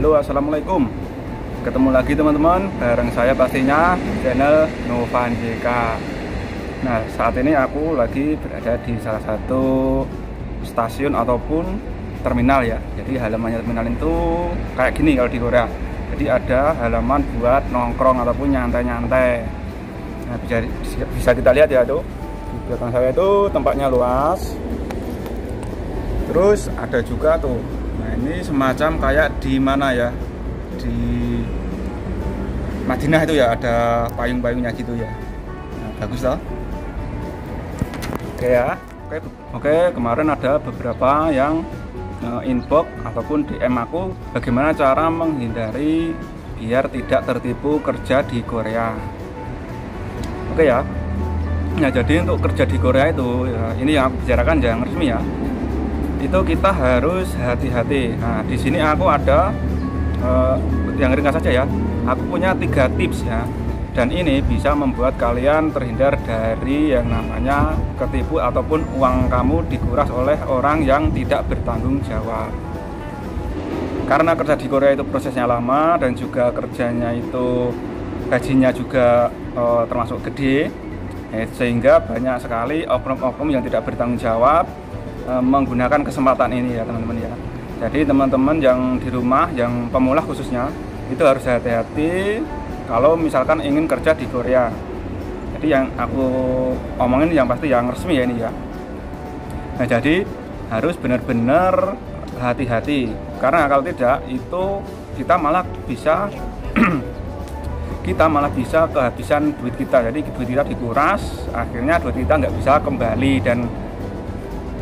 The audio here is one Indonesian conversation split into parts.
Halo, assalamualaikum. Ketemu lagi teman-teman, bareng saya pastinya channel Novan JK. Nah, saat ini aku lagi berada di salah satu stasiun ataupun terminal ya. Jadi halamannya terminal itu kayak gini kalau di Korea. Jadi ada halaman buat nongkrong ataupun nyantai-nyantai. Nah, bisa kita lihat ya tuh. Di belakang saya itu tempatnya luas. Terus ada juga tuh. Nah, ini semacam kayak di mana ya? Di Madinah itu ya, ada payung-payungnya gitu ya. Nah, bagus toh. Oke ya. Oke, kemarin ada beberapa yang inbox ataupun DM aku bagaimana cara menghindari biar tidak tertipu kerja di Korea. Oke ya. Nah, jadi untuk kerja di Korea itu ya, ini yang aku bicarakan yang resmi ya. Itu kita harus hati-hati. Nah, di sini aku ada yang ringkas saja ya. Aku punya 3 tips ya. Dan ini bisa membuat kalian terhindar dari yang namanya ketipu ataupun uang kamu dikuras oleh orang yang tidak bertanggung jawab. Karena kerja di Korea itu prosesnya lama dan juga kerjanya itu gajinya juga termasuk gede, sehingga banyak sekali oknum-oknum yang tidak bertanggung jawab menggunakan kesempatan ini ya teman-teman ya. Jadi teman-teman yang di rumah, yang pemula khususnya, itu harus hati-hati kalau misalkan ingin kerja di Korea. Jadi yang aku omongin yang pasti yang resmi ya ini ya. Nah, jadi harus benar-benar hati-hati, karena kalau tidak itu kita malah bisa kehabisan duit kita. Jadi duit kita dikuras, akhirnya duit kita nggak bisa kembali dan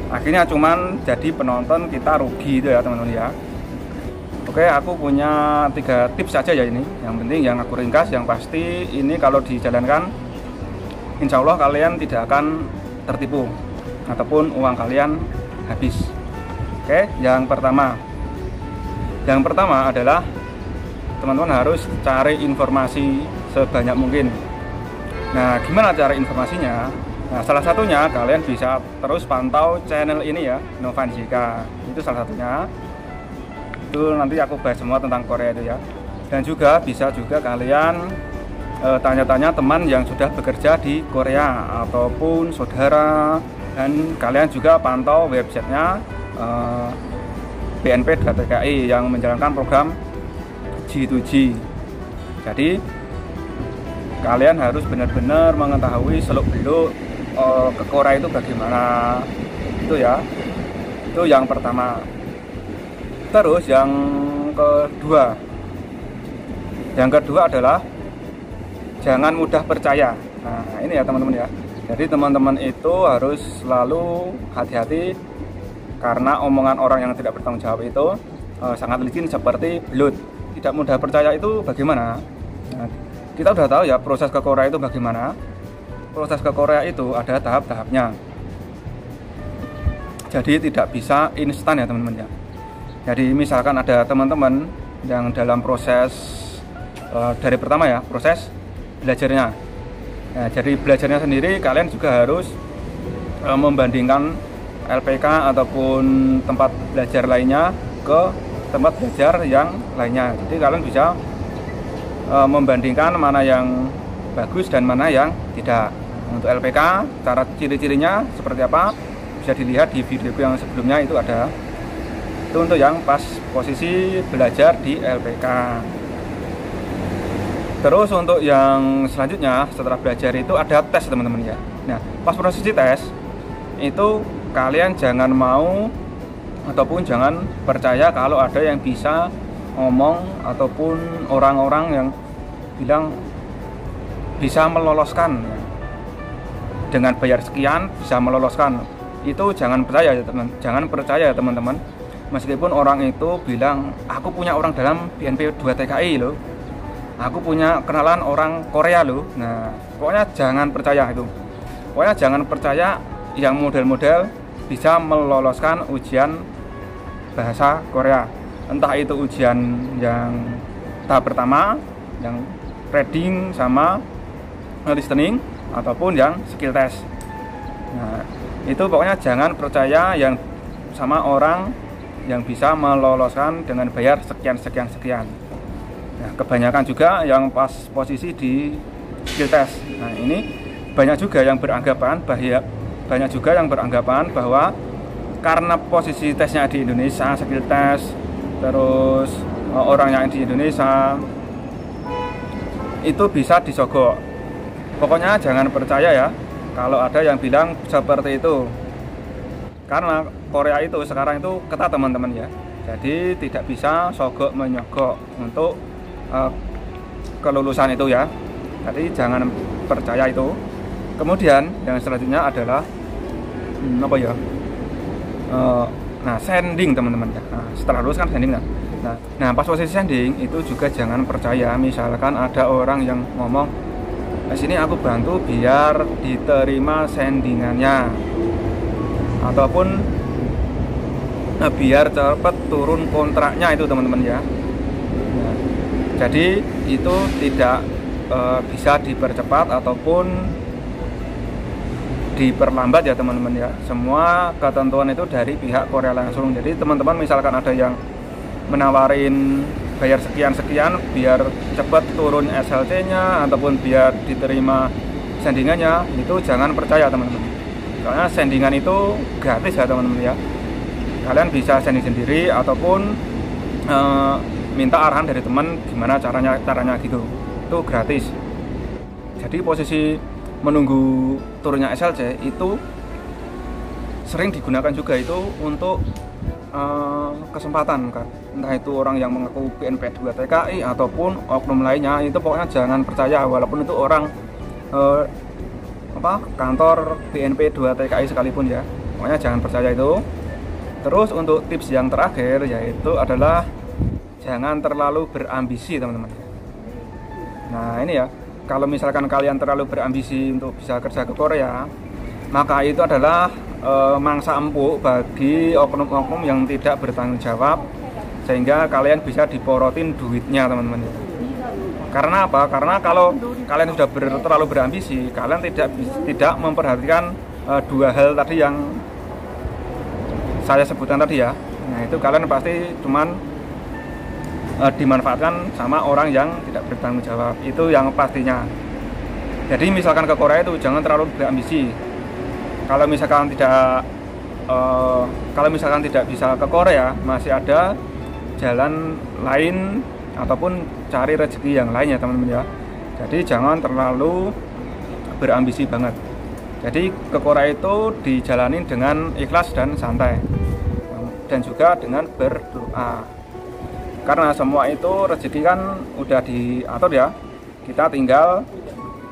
akhirnya cuman jadi penonton kita rugi itu ya teman-teman ya. Oke, aku punya 3 tips saja ya ini. Yang penting yang aku ringkas, yang pasti ini kalau dijalankan insya Allah kalian tidak akan tertipu ataupun uang kalian habis. Oke, yang pertama adalah teman-teman harus cari informasi sebanyak mungkin. Nah, gimana cara informasinya? Nah, salah satunya kalian bisa terus pantau channel ini ya, Novan JK. Itu salah satunya. Itu nanti aku bahas semua tentang Korea itu ya. Dan juga bisa juga kalian tanya-tanya teman yang sudah bekerja di Korea ataupun saudara, dan kalian juga pantau websitenya BNP.TKI yang menjalankan program G2G. Jadi kalian harus benar-benar mengetahui seluk-beluk ke Korea itu bagaimana itu ya. Itu yang pertama. Terus yang kedua adalah jangan mudah percaya. Nah, ini ya teman-teman ya. Jadi teman-teman itu harus selalu hati-hati karena omongan orang yang tidak bertanggung jawab itu sangat licin seperti belut. Tidak mudah percaya itu bagaimana? Nah, kita udah tahu ya proses ke Korea itu bagaimana. Proses ke Korea itu ada tahap-tahapnya. Jadi tidak bisa instan ya teman-teman ya. Jadi misalkan ada teman-teman yang dalam proses dari pertama ya, proses belajarnya. Nah, jadi belajarnya sendiri kalian juga harus membandingkan LPK ataupun tempat belajar lainnya ke tempat belajar yang lainnya. Jadi kalian bisa membandingkan mana yang bagus dan mana yang tidak. Untuk LPK, cara ciri-cirinya seperti apa bisa dilihat di video yang sebelumnya, itu ada. Itu untuk yang pas posisi belajar di LPK. Terus untuk yang selanjutnya setelah belajar itu ada tes teman-teman ya. Nah, pas prosesi tes itu kalian jangan mau ataupun jangan percaya kalau ada yang bisa ngomong ataupun orang-orang yang bilang bisa meloloskan ya. Dengan bayar sekian bisa meloloskan. Itu jangan percaya ya teman-teman. Meskipun orang itu bilang aku punya orang dalam BNP 2 TKI loh, aku punya kenalan orang Korea loh. Nah, pokoknya jangan percaya itu. Pokoknya jangan percaya yang model-model bisa meloloskan ujian bahasa Korea. Entah itu ujian yang tahap pertama, yang reading sama listening, ataupun yang skill test. Nah, itu pokoknya jangan percaya yang sama orang yang bisa meloloskan dengan bayar sekian. Nah, kebanyakan juga yang pas posisi di skill test. Nah, ini banyak juga yang beranggapan bahwa karena posisi tesnya di Indonesia, skill test, terus orang yang di Indonesia itu bisa disogok. Pokoknya jangan percaya ya kalau ada yang bilang seperti itu. Karena Korea itu sekarang itu ketat teman-teman ya. Jadi tidak bisa sogok menyogok untuk kelulusan itu ya. Jadi jangan percaya itu. Kemudian yang selanjutnya adalah sending teman-teman ya. Nah, setelah lulus kan sending kan. Nah, pas posisi sending itu juga jangan percaya. Misalkan ada orang yang ngomong, sini aku bantu biar diterima sendingannya, ataupun biar cepat turun kontraknya itu teman-teman ya. Nah, jadi itu tidak bisa dipercepat ataupun diperlambat ya teman-teman ya. Semua ketentuan itu dari pihak Korea langsung. Jadi teman-teman misalkan ada yang menawarin bayar sekian biar cepat turun SLC-nya ataupun biar diterima sendingannya, itu jangan percaya teman-teman. Soalnya sendingan itu gratis ya teman-teman ya. Kalian bisa sending sendiri ataupun minta arahan dari teman gimana caranya gitu. Itu gratis. Jadi posisi menunggu turunnya SLC itu sering digunakan juga itu untuk kesempatan kan. Entah itu orang yang mengaku BNP 2 TKI ataupun oknum lainnya, itu pokoknya jangan percaya walaupun itu orang kantor BNP 2 TKI sekalipun ya. Pokoknya jangan percaya itu. Terus untuk tips yang terakhir yaitu adalah jangan terlalu berambisi teman-teman. Nah ini ya, kalau misalkan kalian terlalu berambisi untuk bisa kerja ke Korea, maka itu adalah mangsa empuk bagi oknum-oknum yang tidak bertanggung jawab, sehingga kalian bisa diporotin duitnya teman-teman. Karena apa? Karena kalau kalian sudah terlalu berambisi, kalian tidak memperhatikan dua hal tadi yang saya sebutkan tadi ya. Nah itu kalian pasti cuman dimanfaatkan sama orang yang tidak bertanggung jawab, itu yang pastinya. Jadi misalkan ke Korea itu jangan terlalu berambisi. Kalau misalkan tidak bisa ke Korea, masih ada jalan lain ataupun cari rezeki yang lain ya teman-teman ya. Jadi jangan terlalu berambisi banget. Jadi ke Korea itu dijalanin dengan ikhlas dan santai, dan juga dengan berdoa. Karena semua itu rezeki kan udah diatur ya. Kita tinggal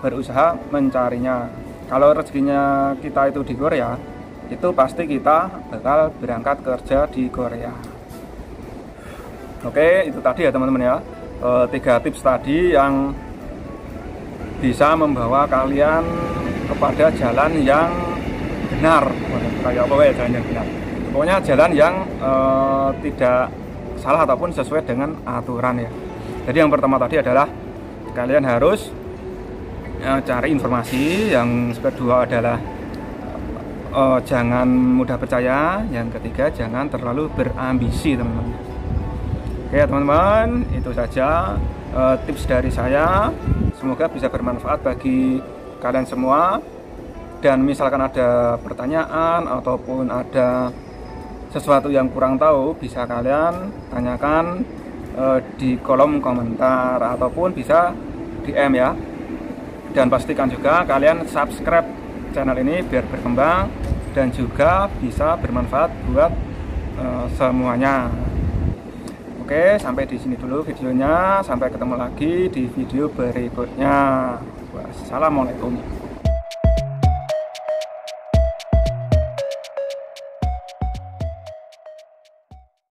berusaha mencarinya. Kalau rezekinya kita itu di Korea, itu pasti kita bakal berangkat kerja di Korea. Oke, itu tadi ya teman-teman ya, 3 tips tadi yang bisa membawa kalian kepada jalan yang benar. Kayak apa ya jalan yang benar? Pokoknya jalan yang tidak salah ataupun sesuai dengan aturan ya. Jadi yang pertama tadi adalah kalian harus cari informasi. Yang kedua adalah jangan mudah percaya. Yang ketiga jangan terlalu berambisi teman-teman. Oke teman-teman, itu saja tips dari saya. Semoga bisa bermanfaat bagi kalian semua. Dan misalkan ada pertanyaan ataupun ada sesuatu yang kurang tahu, bisa kalian tanyakan di kolom komentar ataupun bisa DM ya. Dan pastikan juga kalian subscribe channel ini biar berkembang dan juga bisa bermanfaat buat semuanya. Oke, sampai di sini dulu videonya. Sampai ketemu lagi di video berikutnya. Wassalamualaikum.